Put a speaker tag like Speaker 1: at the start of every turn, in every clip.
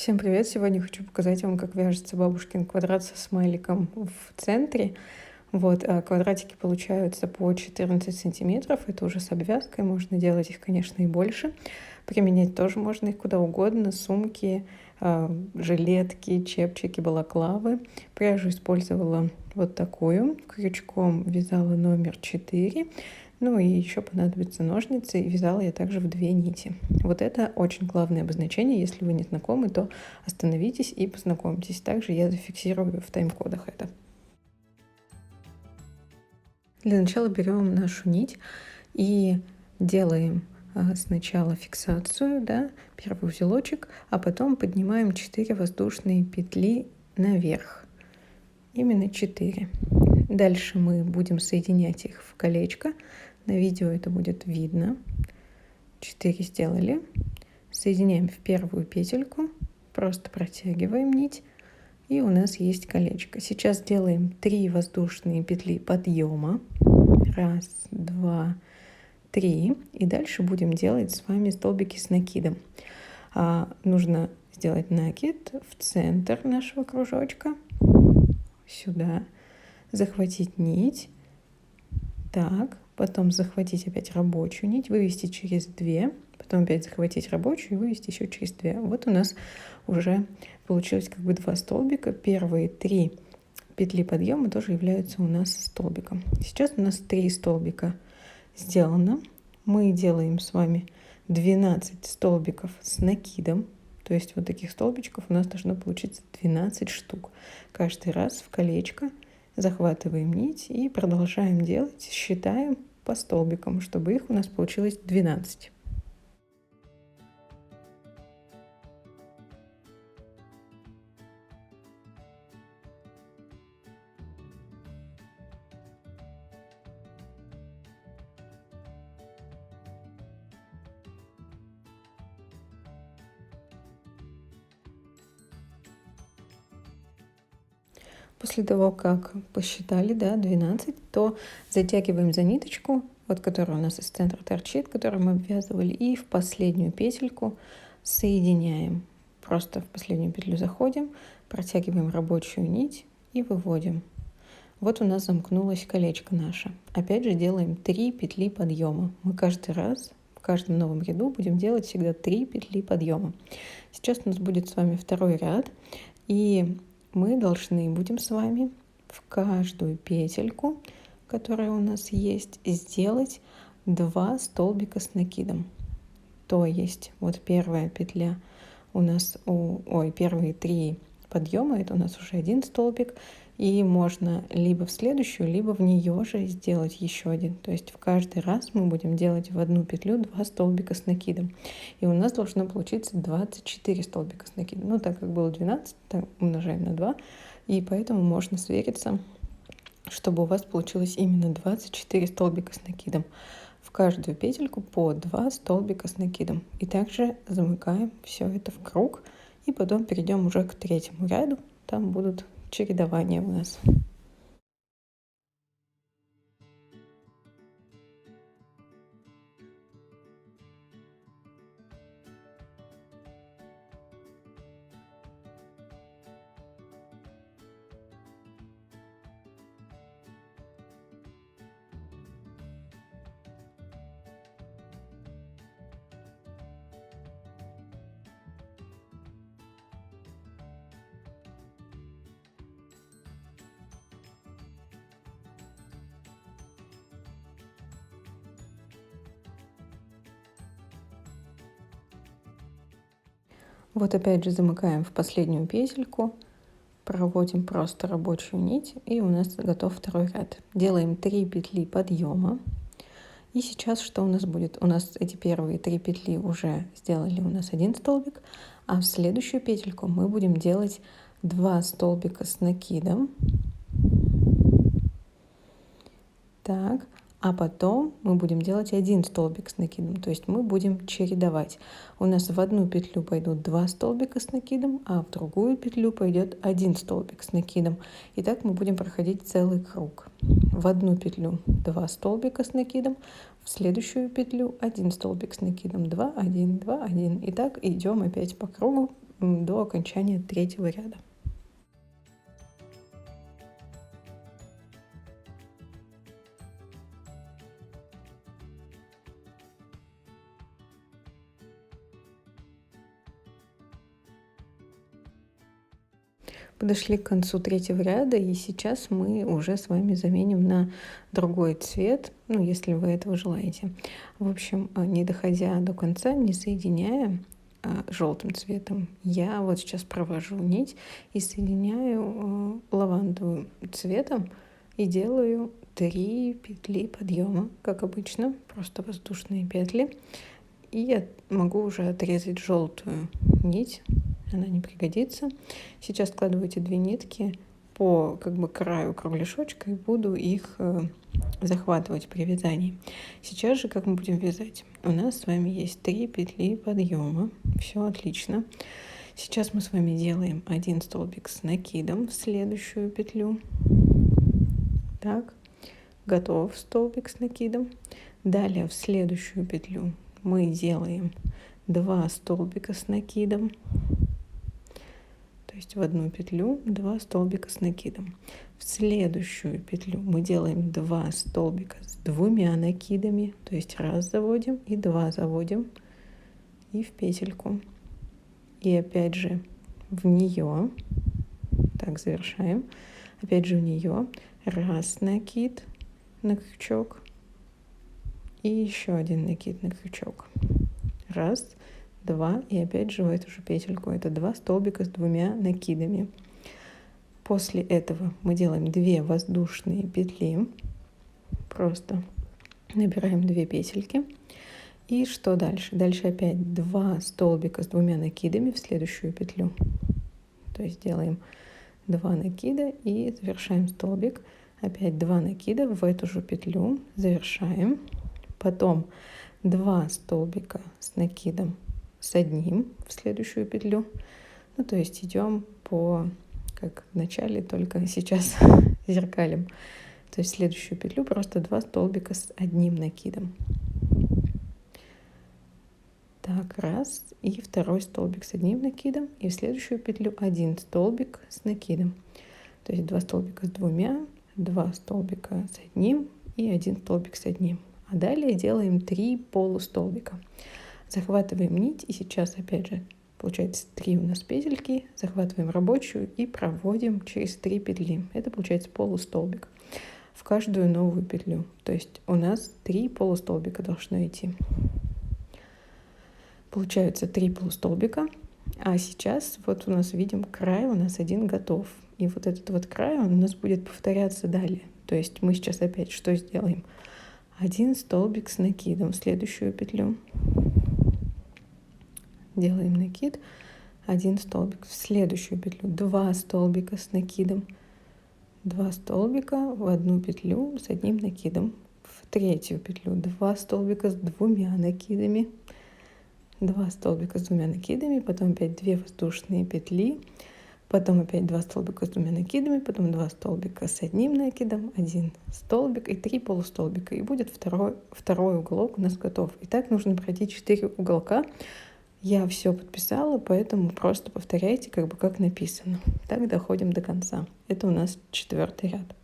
Speaker 1: Всем привет! Сегодня хочу показать вам, как вяжется бабушкин квадрат со смайликом в центре. Квадратики получаются по 14 сантиметров. Это уже с обвязкой. Можно делать их, конечно, и больше. Применять тоже можно их куда угодно. Сумки, жилетки, чепчики, балаклавы. Пряжу использовала вот такую. Крючком вязала номер 4. Ну и еще понадобятся ножницы. И вязала я также в 2 нити. Вот это очень главное обозначение. Если вы не знакомы, то остановитесь и познакомьтесь. Также я зафиксирую в тайм-кодах это. Для начала берем нашу нить и делаем сначала фиксацию, да, первый узелочек, а потом поднимаем 4 воздушные петли наверх. Именно 4. Дальше мы будем соединять их в колечко. На видео это будет видно. 4 сделали. Соединяем в первую петельку, просто протягиваем нить, и у нас есть колечко. Сейчас делаем 3 воздушные петли подъема. 1, 2, 3. И дальше будем делать с вами столбики с накидом. Нужно сделать накид в центр нашего кружочка. Сюда. Захватить нить. Так. Потом захватить опять рабочую нить, вывести через 2. Потом опять захватить рабочую и вывести еще через 2. Вот у нас уже получилось как бы 2 столбика. Первые 3 петли подъема тоже являются у нас столбиком. Сейчас у нас 3 столбика сделано. Мы делаем с вами 12 столбиков с накидом. То есть вот таких столбичков у нас должно получиться 12 штук. Каждый раз в колечко захватываем нить и продолжаем делать. Считаем по столбикам, чтобы их у нас получилось 12. После того, как посчитали, да, 12, то затягиваем за ниточку, вот которая у нас из центра торчит, которую мы обвязывали, и в последнюю петельку соединяем. Просто в последнюю петлю заходим, протягиваем рабочую нить и выводим. Вот у нас замкнулось колечко наше. Опять же делаем 3 петли подъема. Мы каждый раз в каждом новом ряду будем делать всегда 3 петли подъема. Сейчас у нас будет с вами второй ряд, и мы должны будем с вами в каждую петельку, которая у нас есть, сделать 2 столбика с накидом. То есть вот первая петля у нас, первые 3 подъема, это у нас уже 1 столбик, и можно либо в следующую, либо в нее же сделать еще 1. То есть в каждый раз мы будем делать в одну петлю 2 столбика с накидом. И у нас должно получиться 24 столбика с накидом. Ну, так как было 12, так умножаем на 2. И поэтому можно свериться, чтобы у вас получилось именно 24 столбика с накидом. В каждую петельку по 2 столбика с накидом. И также замыкаем все это в круг. И потом перейдем уже к 3-му ряду. Там будут чередования у нас. Вот опять же замыкаем в последнюю петельку, проводим просто рабочую нить, и у нас готов второй ряд. Делаем 3 петли подъема. И сейчас что у нас будет? У нас эти первые 3 петли уже сделали у нас 1 столбик, а в следующую петельку мы будем делать 2 столбика с накидом. Так. А потом мы будем делать 1 столбик с накидом, то есть мы будем чередовать. У нас в одну петлю пойдут 2 столбика с накидом, а в другую петлю пойдет 1 столбик с накидом. И так мы будем проходить целый круг. В одну петлю 2 столбика с накидом, в следующую петлю 1 столбик с накидом, 2, 1, 2, 1. И так идем опять по кругу до окончания третьего ряда. Подошли к концу третьего ряда, и сейчас мы уже с вами заменим на другой цвет, ну, если вы этого желаете. В общем, не доходя до конца, не соединяя желтым цветом, я вот сейчас провожу нить и соединяю лавандовым цветом и делаю 3 петли подъема, как обычно, просто воздушные петли. И я могу уже отрезать желтую нить, она не пригодится. Сейчас складываю эти 2 нитки по краю кругляшочка и буду их захватывать при вязании. Сейчас же как мы будем вязать? У нас с вами есть 3 петли подъема, все отлично. Сейчас мы с вами делаем 1 столбик с накидом в следующую петлю. Так, готов столбик с накидом. Далее в следующую петлю мы делаем 2 столбика с накидом, то есть в одну петлю 2 столбика с накидом. В следующую петлю мы делаем 2 столбика с 2 накидами, то есть раз заводим и 2 заводим и в петельку. И опять же в нее, так завершаем, опять же в нее раз накид на крючок и еще один накид на крючок. Раз, 2 и опять же в эту же петельку. Это 2 столбика с 2 накидами. После этого мы делаем 2 воздушные петли. Просто набираем 2 петельки. И что дальше? Дальше опять 2 столбика с 2 накидами в следующую петлю. То есть делаем 2 накида и завершаем столбик. Опять 2 накида в эту же петлю, завершаем. Потом 2 столбика с накидом с одним в следующую петлю. Ну, то есть идем по, как в начале, только сейчас зеркалим. То есть в следующую петлю просто 2 столбика с одним накидом. Так, раз, и второй столбик с одним накидом, и в следующую петлю 1 столбик с накидом. То есть 2 столбика с 2, 2 столбика с одним и 1 столбик с одним. А далее делаем 3 полустолбика. Захватываем нить, и сейчас опять же получается 3 у нас петельки, захватываем рабочую и проводим через 3 петли. Это получается полустолбик в каждую новую петлю. То есть у нас 3 полустолбика должно идти. Получаются 3 полустолбика. А сейчас вот у нас видим край, у нас один готов. И вот этот вот край он у нас будет повторяться далее. То есть мы сейчас опять что сделаем? 1 столбик с накидом в следующую петлю. Делаем накид, 1 столбик в следующую петлю, 2 столбика с накидом, 2 столбика в одну петлю с одним накидом, в третью петлю 2 столбика с 2 накидами, 2 столбика с 2 накидами, потом опять 2 воздушные петли, потом опять 2 столбика с 2 накидами, потом 2 столбика с одним накидом, 1 столбик и 3 полустолбика. И будет второй уголок у нас готов. И так нужно пройти 4 уголка. Я все подписала, поэтому просто повторяйте, как написано. Так доходим до конца. Это у нас 4-й ряд.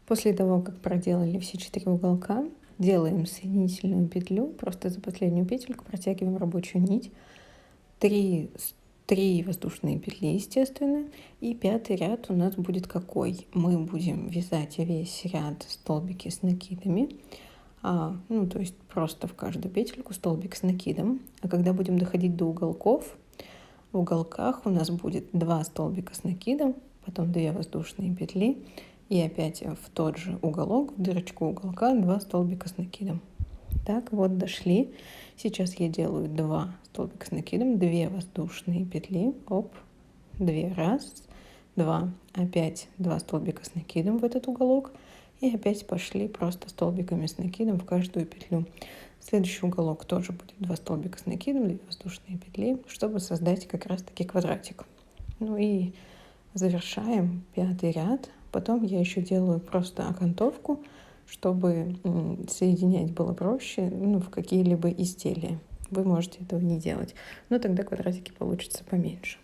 Speaker 1: После того, как проделали все 4 уголка, делаем соединительную петлю, просто за последнюю петельку протягиваем рабочую нить, 3, 3 воздушные петли, естественно, и 5-й ряд у нас будет какой? Мы будем вязать весь ряд столбики с накидами, то есть просто в каждую петельку столбик с накидом. А когда будем доходить до уголков, в уголках у нас будет 2 столбика с накидом, потом 2 воздушные петли, и опять в тот же уголок, в дырочку уголка 2 столбика с накидом. Так, вот дошли. Сейчас я делаю 2 столбика с накидом, 2 воздушные петли, оп, 2, раз, 2, опять 2 столбика с накидом в этот уголок, и опять пошли просто столбиками с накидом в каждую петлю. Следующий уголок тоже будет 2 столбика с накидом, 2 воздушные петли, чтобы создать как раз таки квадратик. Ну и завершаем 5-й ряд. Потом я еще делаю просто окантовку, чтобы соединять было проще, в какие-либо изделия. Вы можете этого не делать, но тогда квадратики получатся поменьше.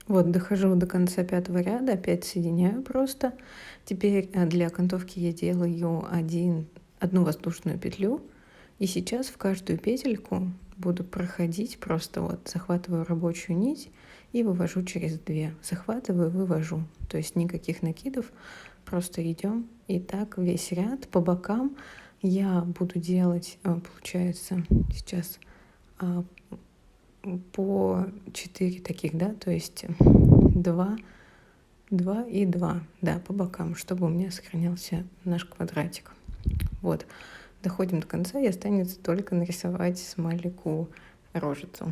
Speaker 1: Вот, дохожу до конца 5-го ряда, опять соединяю просто. Теперь для окантовки я делаю одну воздушную петлю. И сейчас в каждую петельку буду проходить, просто вот захватываю рабочую нить и вывожу через 2. Захватываю, вывожу. То есть никаких накидов, просто идем. И так весь ряд по бокам я буду делать, получается, сейчас по 4 таких, да, то есть 2, 2 и 2, да, по бокам, чтобы у меня сохранялся наш квадратик. Вот, доходим до конца, и останется только нарисовать смайлику рожицу.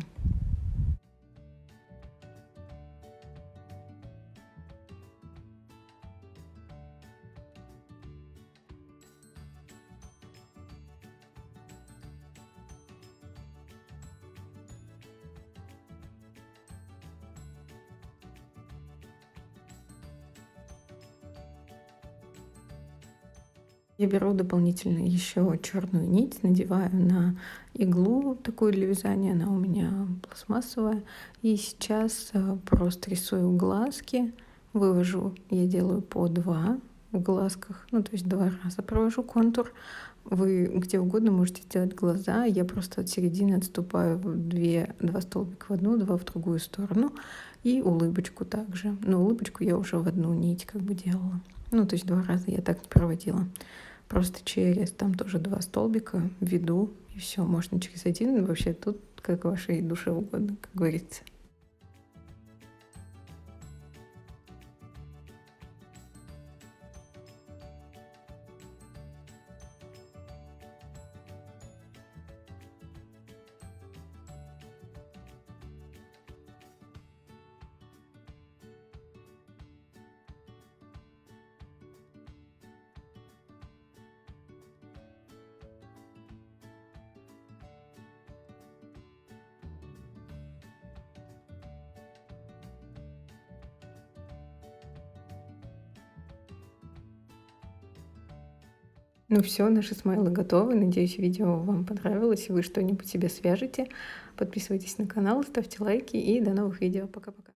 Speaker 1: Я беру дополнительно еще черную нить, надеваю на иглу такую для вязания, она у меня пластмассовая. И сейчас просто рисую глазки, вывожу, я делаю по 2 в глазках, то есть 2 раза провожу контур. Вы где угодно можете сделать глаза, я просто от середины отступаю в 2 столбика в одну, 2 в другую сторону. И улыбочку также. Но улыбочку я уже в одну нить как бы делала. То есть 2 раза я так не проводила. Просто через там тоже 2 столбика веду, и все, можно через 1. Вообще тут как вашей душе угодно, как говорится. Ну все, наши смайлы готовы. Надеюсь, видео вам понравилось, и вы что-нибудь себе свяжете. Подписывайтесь на канал, ставьте лайки, и до новых видео. Пока-пока.